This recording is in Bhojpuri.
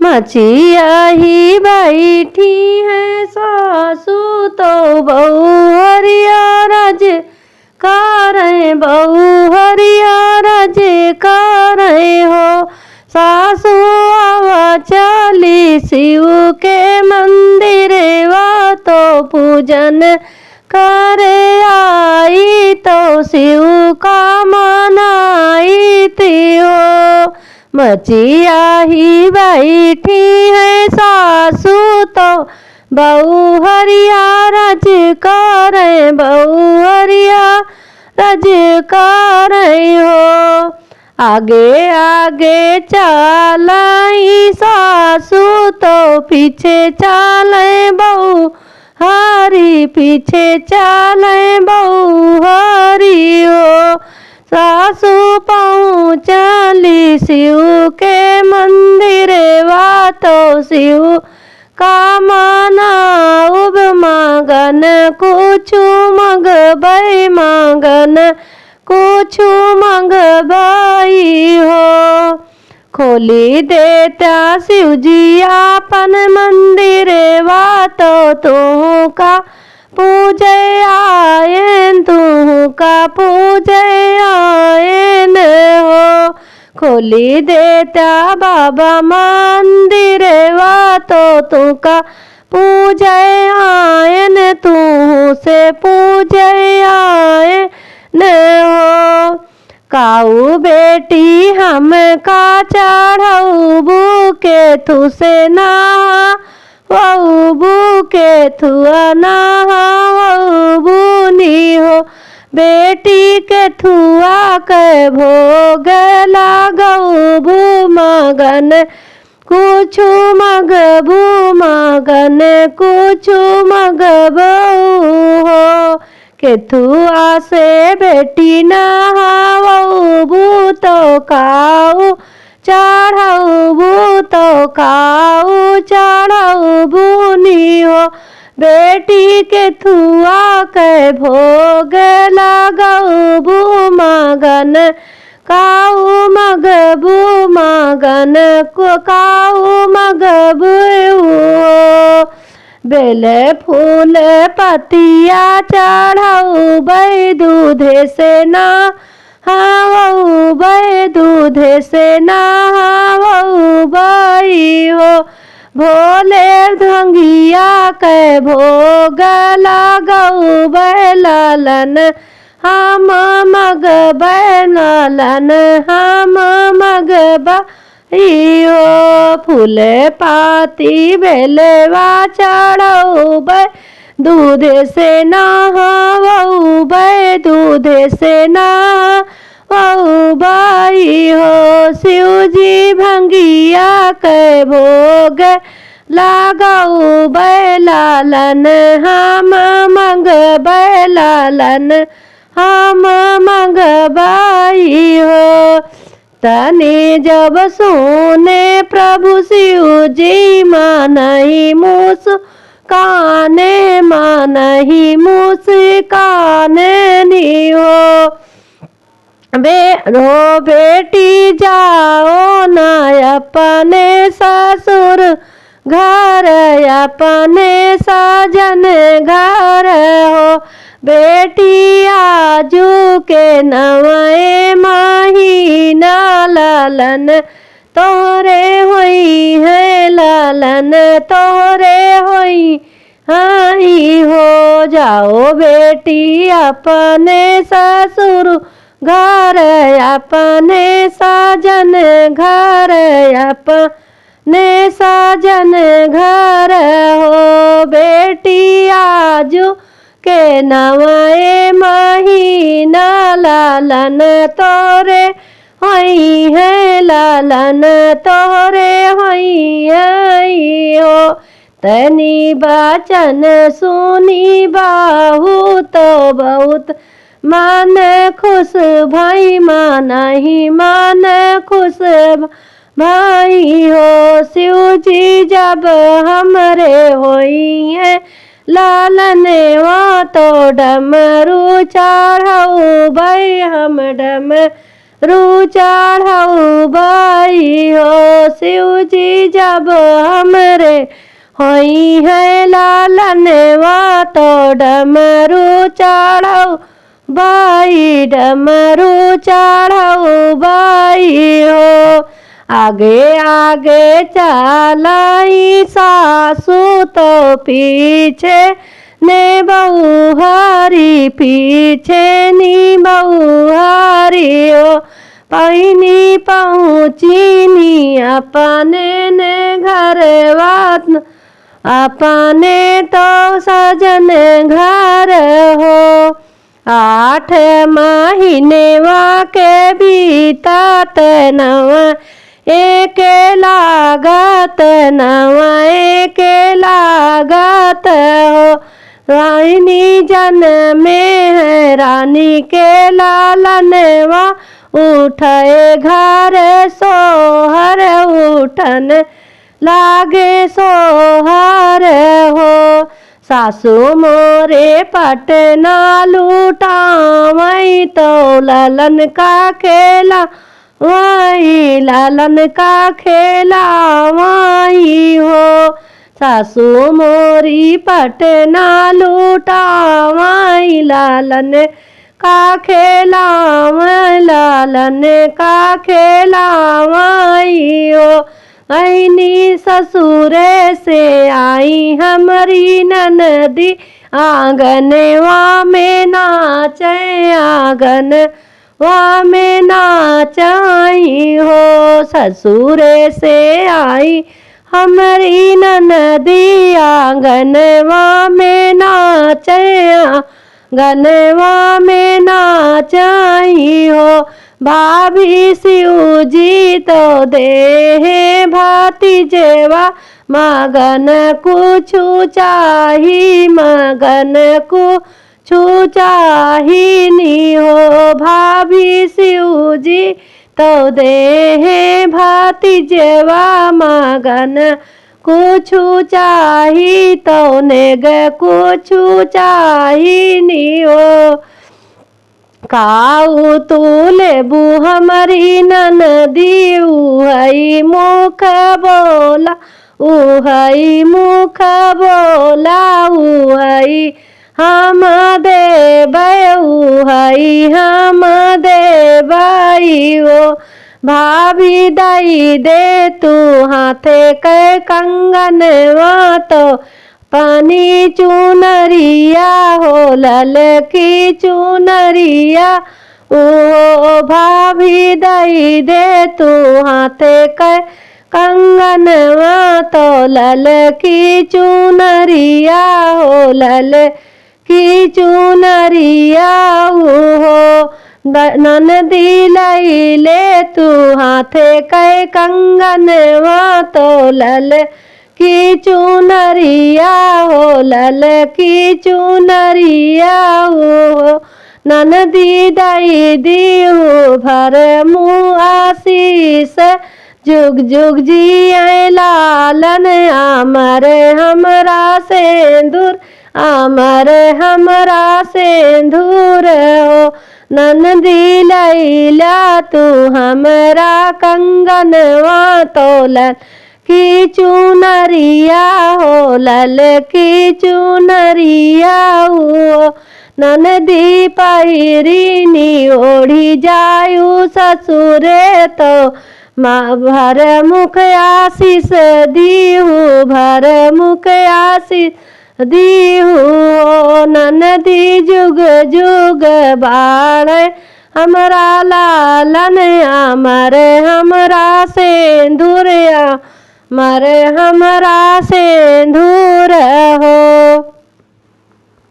मचिया ही बैठी है सासू तो बहू हरिया राज करे, बहू हरिया राज करे हो। सासू आवा चली शिव के मंदिर वा तो पूजन करे आई, तो शिव का मनाई थी हो। मचिया ही बैठी है सासू तो बहू हरिया राज करे, बहू हरिया राज करे हो। आगे आगे चलाई सासू तो पीछे चले बहू हरी, पीछे चले बहू हरी हो। सासू पहुँचली शिव के मंदिर वा तो शिव का मनाउब मांगन, कुछु मंगबई मांगन, कुछु मंगबई हो। खोली देता शिव जी आपन मंदिर वा तो तू का पूजे आयन, तू का पूजे आयन हो। खोली देता बाबा मंदिर वा तो तू का पूजे आयन, तू से पूजे आयन हो। काऊ बेटी हम का चढ़ऊ बुके थू से ना वऊ बुके थुआ नहा वऊ बुनी हो। बेटी के थुआ के भोग लागऊ बू मगन, कुछु मगबू मगन, कुछु मगबऊ हो। केथुआ से बेटी नहावऊ बू तो काऊ चढ़ऊ बू तो काऊ चढ़ऊ बुनी हो। बेटी के थुआ के भोग लगऊ बू मगन, काऊ मगबू मगन, काऊ मगबू हो। बेल फूल पतिया चढ़ऊ बई दूधे से ना हावऊ, बई दूधे से ना हावऊ बई हो। भोले धंगिया के भोग लगऊ बई लालन, हम मगबई लालन, हम मगबई हो। फूल पाती बेलवा चढ़ऊ बई दूधे से नहावऊ, बई दूधे से नहावऊ बई हो। शिव जी भंगिया के भोग लागऊ बई लालन, हम मगबई लालन, हम मगबई हो। तने जब सुने प्रभु शिव जी मानहि मुस्काने, मानहि मुस्काने नी हो। बेरो बेटी जाओ ना अपने ससुर घर, अपने सजन घर हो। बेटी आजू के नवे महीना लालन, तोरे होई है लालन, तोरे होई हाई हो। जाओ बेटी अपने ससुर घर, अपने सजन घर, अपने सजन घर हो। बेटी आजू के नवे महीना लालन, तोरे होई है लालन, तोरे होई है हो। तनी बचन सुनी बहुत बहुत मन खुश भाई, मानहि मन खुश भाई हो। शिव जी जब हमरे होई है लालन वा तो डमरू चढ़ऊ बई हम डमरू रू चढ़ऊ बाई हो। शिव जी जब हमरे होई है लालनवा तो डमरू चढ़ऊ बाई, डमरू चढ़ऊ बाई हो। आगे आगे चलाई सासू तो पीछे ने बहू हरी, पीछे नी बहू हरी हो। पहिनी पहुँचीनी अपने ने घर बात, अपने तो सजन घर हो। 8 महीने के बीतत नवा एक लागत, नवा एक लागत हो। रानी जन्मे है रानी के लालनवा, उठे घर सोहर उठन लागे सोहर हो। सासू मोरे पटना लूटावई तो ललन का खेला वही, ललन का खेला वही हो। सासू मोरी पटना लूटावई लालन का खेला, लालन का खेला वही हो। ऐनी ससुरे से आई हमारी ननदी, आंगनवा में नाचे, आंगनवा में नाचाई हो। ससुरे से आई हमारी ननदी, आंगनवा में नाचे, आंगनवा में नाचाई हो। भाभी शिव जी तो दे भतीजेवा, मगन कुछु चाही, मगन कुछु चाही नी हो। भाभी शिव जी तो दे भतीजेवा, मगन कुछु चाही तो नेग कुछु चाही नी हो। काऊ तू लेबू हमारी ननदी, उहई मुख बोला, उहई मुख बोला, उहई हम देबै, उहई हम देबै हो। भाभी दई दे तू हाथे के कंगनवा तो पानी चुनरिया हो, ललकी चुनरिया ओ। भाभी दई दे तू हाथे के कंगनवा तो ललकी चुनरिया हो, ललकी चुनरिया हो। ननदी लई ले तू हाथे के कंगनवा तो ललकी चुनरिया हो, ललकी चुनरिया हो। ननदी दई दीहू भर मुँह आशीष, जुग जुग जिए लालन, अमर हमरा सिंदूर, अमर हमरा सिंदूर हो। ननदी लैला तू हमरा कंगनवा तो ललकी चुनरिया हो, ललकी चुनरिया हो। ननदी पहिरीनी ओढ़ी जायू ससुरे तो भर मुख आशीष दीहू, भर मुख आशीष दीहू। ननदी जुग जुग बाढ़ हमरा लालन, अमर हमरा सिंदूर, अमर हमरा सिंदूर हो।